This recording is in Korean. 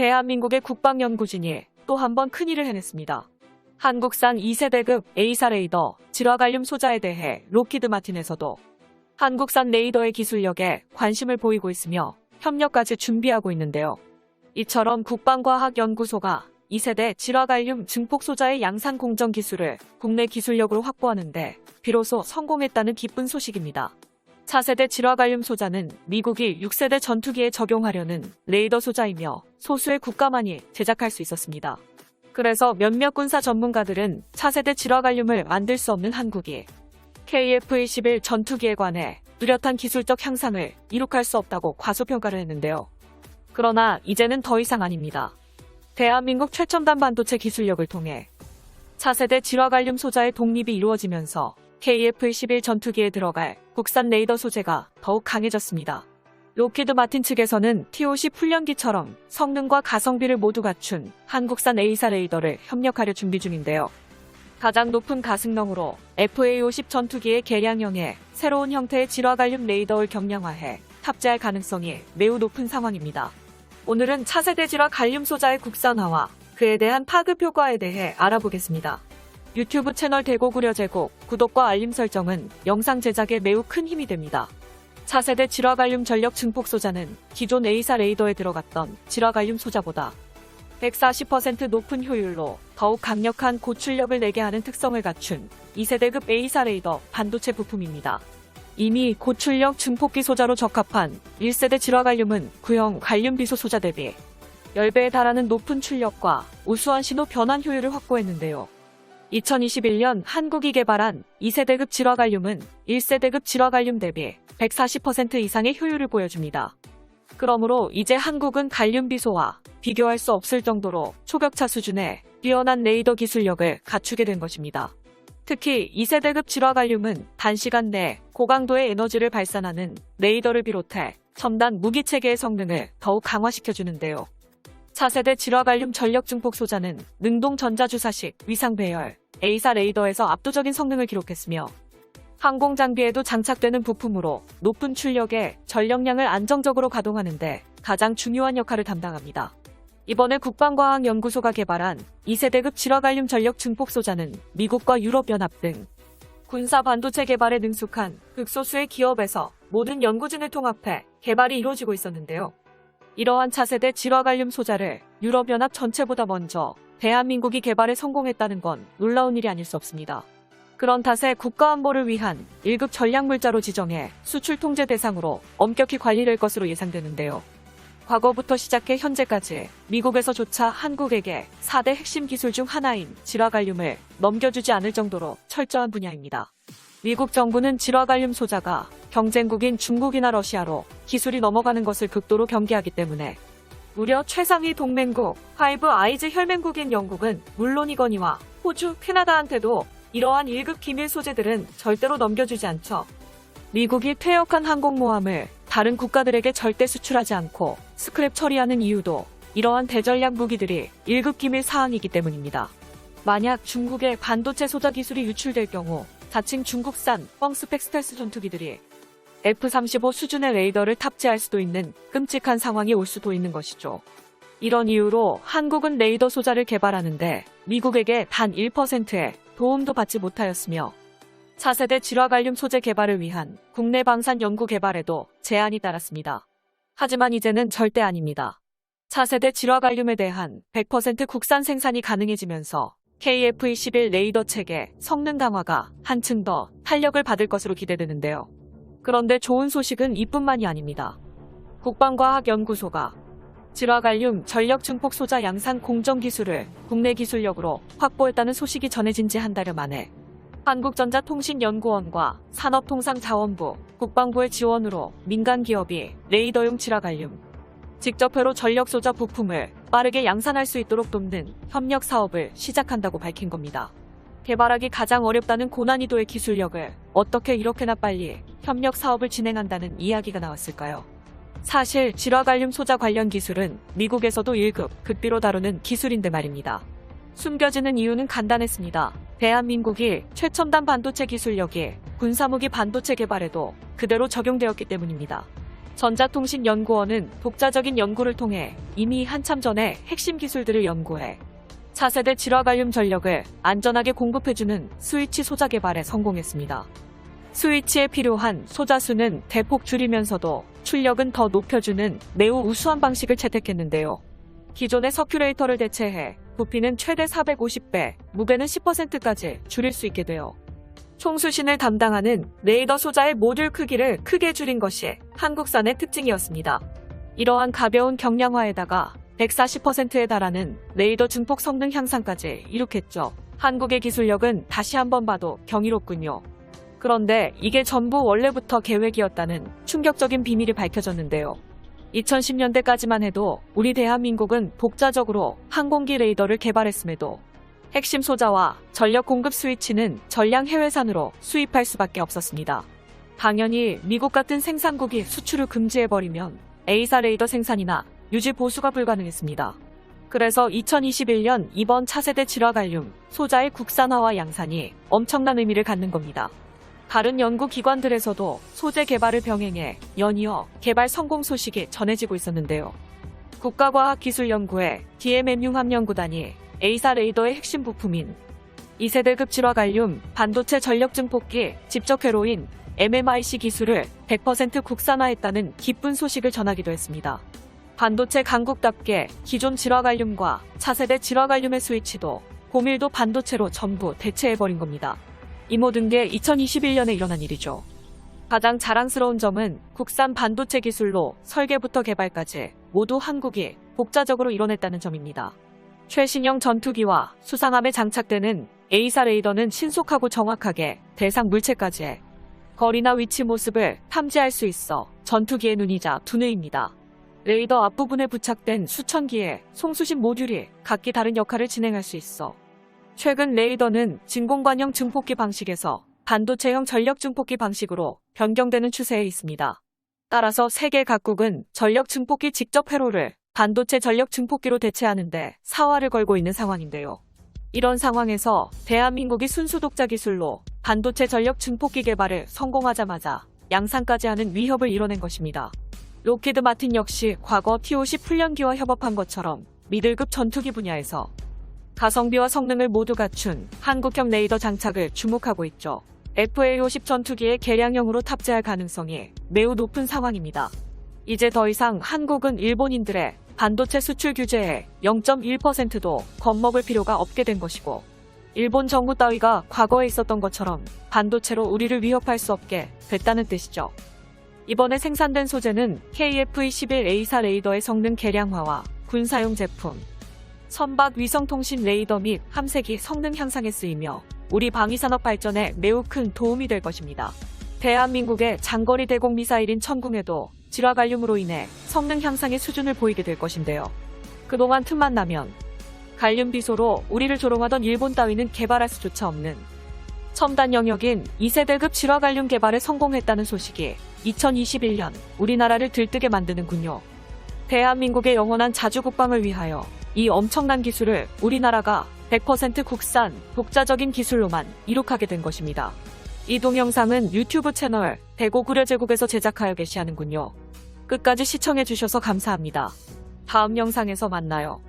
대한민국의 국방연구진이 또 한 번 큰일을 해냈습니다. 한국산 2세대급 A사 레이더 질화갈륨 소자에 대해 록히드 마틴에서도 한국산 레이더의 기술력에 관심을 보이고 있으며 협력까지 준비하고 있는데요. 이처럼 국방과학연구소가 2세대 질화갈륨 증폭 소자의 양산 공정 기술을 국내 기술력으로 확보하는데 비로소 성공했다는 기쁜 소식입니다. 4세대 질화갈륨 소자는 미국이 6세대 전투기에 적용하려는 레이더 소자이며 소수의 국가만이 제작할 수 있었습니다. 그래서 몇몇 군사 전문가들은 4세대 질화갈륨을 만들 수 없는 한국이 KF-21 전투기에 관해 뚜렷한 기술적 향상을 이룩할 수 없다고 과소평가를 했는데요. 그러나 이제는 더 이상 아닙니다. 대한민국 최첨단 반도체 기술력을 통해 4세대 질화갈륨 소자의 독립이 이루어지면서 KF-21 전투기에 들어갈 국산 레이더 소재가 더욱 강해졌습니다. 록히드 마틴 측에서는 TOC 훈련기처럼 성능과 가성비를 모두 갖춘 한국산 A사 레이더를 협력하려 준비 중인데요. 가장 높은 가승능으로 FA-50 전투기의 개량형에 새로운 형태의 질화갈륨 레이더를 경량화해 탑재할 가능성이 매우 높은 상황입니다. 오늘은 차세대 질화갈륨 소자의 국산화와 그에 대한 파급 효과에 대해 알아보겠습니다. 유튜브 채널 대고구려 제곡, 구독과 알림 설정은 영상 제작에 매우 큰 힘이 됩니다. 차세대 질화갈륨 전력 증폭 소자는 기존 A사 레이더에 들어갔던 질화갈륨 소자보다 140% 높은 효율로 더욱 강력한 고출력을 내게 하는 특성을 갖춘 2세대급 A사 레이더 반도체 부품입니다. 이미 고출력 증폭기 소자로 적합한 1세대 질화갈륨은 구형 갈륨 비소 소자 대비 10배에 달하는 높은 출력과 우수한 신호 변환 효율을 확보했는데요. 2021년 한국이 개발한 2세대급 질화갈륨은 1세대급 질화갈륨 대비 140% 이상의 효율을 보여줍니다. 그러므로 이제 한국은 갈륨 비소와 비교할 수 없을 정도로 초격차 수준의 뛰어난 레이더 기술력을 갖추게 된 것입니다. 특히 2세대급 질화갈륨은 단시간 내 고강도의 에너지를 발산하는 레이더를 비롯해 첨단 무기체계의 성능을 더욱 강화시켜주는데요. 4세대 질화갈륨 전력 증폭 소자는 능동 전자주사식 위상 배열 A사 레이더에서 압도적인 성능을 기록했으며 항공 장비에도 장착되는 부품으로 높은 출력의 전력량을 안정적으로 가동하는데 가장 중요한 역할을 담당합니다. 이번에 국방과학연구소가 개발한 2세대급 질화갈륨 전력 증폭 소자는 미국과 유럽연합 등 군사 반도체 개발에 능숙한 극소수의 기업에서 모든 연구진을 통합해 개발이 이루어지고 있었는데요. 이러한 차세대 질화갈륨 소자를 유럽연합 전체보다 먼저 대한민국이 개발에 성공했다는 건 놀라운 일이 아닐 수 없습니다. 그런 탓에 국가안보를 위한 1급 전략물자로 지정해 수출 통제 대상으로 엄격히 관리될 것으로 예상되는데요. 과거부터 시작해 현재까지 미국에서조차 한국에게 4대 핵심 기술 중 하나인 질화갈륨을 넘겨주지 않을 정도로 철저한 분야입니다. 미국 정부는 질화갈륨 소자가 경쟁국인 중국이나 러시아로 기술이 넘어가는 것을 극도로 경계하기 때문에 무려 최상위 동맹국 파이브 아이즈 혈맹국인 영국은 물론이거니와 호주, 캐나다한테도 이러한 1급 기밀 소재들은 절대로 넘겨주지 않죠. 미국이 퇴역한 항공모함을 다른 국가들에게 절대 수출하지 않고 스크랩 처리하는 이유도 이러한 대전략 무기들이 1급 기밀 사항이기 때문입니다. 만약 중국의 반도체 소자 기술이 유출될 경우 자칭 중국산 뻥스펙 스텔스 전투기들이 F-35 수준의 레이더를 탑재할 수도 있는 끔찍한 상황이 올 수도 있는 것이죠. 이런 이유로 한국은 레이더 소자를 개발하는데 미국에게 단 1%의 도움도 받지 못하였으며 4세대 질화갈륨 소재 개발을 위한 국내 방산 연구 개발에도 제한이 따랐습니다. 하지만 이제는 절대 아닙니다. 4세대 질화갈륨에 대한 100% 국산 생산이 가능해지면서 KF-21 레이더 체계 성능 강화가 한층 더 탄력을 받을 것으로 기대되는데요. 그런데 좋은 소식은 이뿐만이 아닙니다. 국방과학연구소가 질화갈륨 전력 증폭 소자 양산 공정 기술을 국내 기술력으로 확보했다는 소식이 전해진 지 한 달여 만에 한국전자통신연구원과 산업통상자원부, 국방부의 지원으로 민간 기업이 레이더용 질화갈륨 직접회로 전력 소자 부품을 빠르게 양산할 수 있도록 돕는 협력 사업을 시작한다고 밝힌 겁니다. 개발하기 가장 어렵다는 고난이도의 기술력을 어떻게 이렇게나 빨리 협력 사업을 진행한다는 이야기가 나왔을까요? 사실 질화갈륨 소자 관련 기술은 미국에서도 1급 극비로 다루는 기술인데 말입니다. 숨겨지는 이유는 간단했습니다. 대한민국이 최첨단 반도체 기술력이 군사무기 반도체 개발에도 그대로 적용되었기 때문입니다. 전자통신연구원은 독자적인 연구를 통해 이미 한참 전에 핵심 기술들을 연구해 차세대 질화갈륨 전력을 안전하게 공급해주는 스위치 소자 개발에 성공했습니다. 스위치에 필요한 소자수는 대폭 줄이면서도 출력은 더 높여주는 매우 우수한 방식을 채택했는데요. 기존의 서큘레이터를 대체해 부피는 최대 450배, 무게는 10%까지 줄일 수 있게 되어 총수신을 담당하는 레이더 소자의 모듈 크기를 크게 줄인 것이 한국산의 특징이었습니다. 이러한 가벼운 경량화에다가 140%에 달하는 레이더 증폭 성능 향상까지 이룩했죠. 한국의 기술력은 다시 한번 봐도 경이롭군요. 그런데 이게 전부 원래부터 계획이었다는 충격적인 비밀이 밝혀졌는데요. 2010년대까지만 해도 우리 대한민국은 독자적으로 항공기 레이더를 개발했음에도 핵심 소자와 전력 공급 스위치는 전량 해외산으로 수입할 수밖에 없었습니다. 당연히 미국 같은 생산국이 수출을 금지해버리면 A사 레이더 생산이나 유지 보수가 불가능했습니다. 그래서 2021년 이번 차세대 질화갈륨 소자의 국산화와 양산이 엄청난 의미를 갖는 겁니다. 다른 연구기관들에서도 소재 개발을 병행해 연이어 개발 성공 소식이 전해지고 있었는데요. 국가과학기술연구회 DMM 융합연구단이 A사 레이더의 핵심 부품인 2세대급 질화갈륨 반도체 전력 증폭기 집적 회로인 MMIC 기술을 100% 국산화했다는 기쁜 소식을 전하기도 했습니다. 반도체 강국답게 기존 질화갈륨과 차세대 질화갈륨의 스위치도 고밀도 반도체로 전부 대체해버린 겁니다. 이 모든 게 2021년에 일어난 일이죠. 가장 자랑스러운 점은 국산 반도체 기술로 설계부터 개발까지 모두 한국이 독자적으로 이뤄냈다는 점입니다. 최신형 전투기와 수상함에 장착되는 A사 레이더는 신속하고 정확하게 대상 물체까지의 거리나 위치 모습을 탐지할 수 있어 전투기의 눈이자 두뇌입니다. 레이더 앞부분에 부착된 수천 기의 송수신 모듈이 각기 다른 역할을 진행할 수 있어 최근 레이더는 진공관형 증폭기 방식에서 반도체형 전력 증폭기 방식으로 변경되는 추세에 있습니다. 따라서 세계 각국은 전력 증폭기 직접 회로를 반도체 전력 증폭기로 대체하는데 사활을 걸고 있는 상황인데요. 이런 상황에서 대한민국이 순수 독자 기술로 반도체 전력 증폭기 개발을 성공하자마자 양산까지 하는 위협을 이뤄낸 것입니다. 록히드 마틴 역시 과거 T-50 훈련기와 협업한 것처럼 미들급 전투기 분야에서 가성비와 성능을 모두 갖춘 한국형 레이더 장착을 주목하고 있죠. FA-50 전투기의 개량형으로 탑재할 가능성이 매우 높은 상황입니다. 이제 더 이상 한국은 일본인들의 반도체 수출 규제에 0.1%도 겁먹을 필요가 없게 된 것이고 일본 정부 따위가 과거에 있었던 것처럼 반도체로 우리를 위협할 수 없게 됐다는 뜻이죠. 이번에 생산된 소재는 KF-21 A사 레이더의 성능 개량화와 군사용 제품, 선박 위성통신 레이더 및 함세기 성능 향상에 쓰이며 우리 방위산업 발전에 매우 큰 도움이 될 것입니다. 대한민국의 장거리 대공 미사일인 천궁에도 질화갈륨으로 인해 성능 향상의 수준을 보이게 될 것인데요. 그동안 틈만 나면 갈륨 비소로 우리를 조롱하던 일본 따위는 개발할 수조차 없는 첨단 영역인 2세대급 질화갈륨 개발에 성공했다는 소식이 2021년 우리나라를 들뜨게 만드는군요. 대한민국의 영원한 자주국방을 위하여 이 엄청난 기술을 우리나라가 100% 국산, 독자적인 기술로만 이룩하게 된 것입니다. 이 동영상은 유튜브 채널 대고구려제국에서 제작하여 게시하는군요. 끝까지 시청해주셔서 감사합니다. 다음 영상에서 만나요.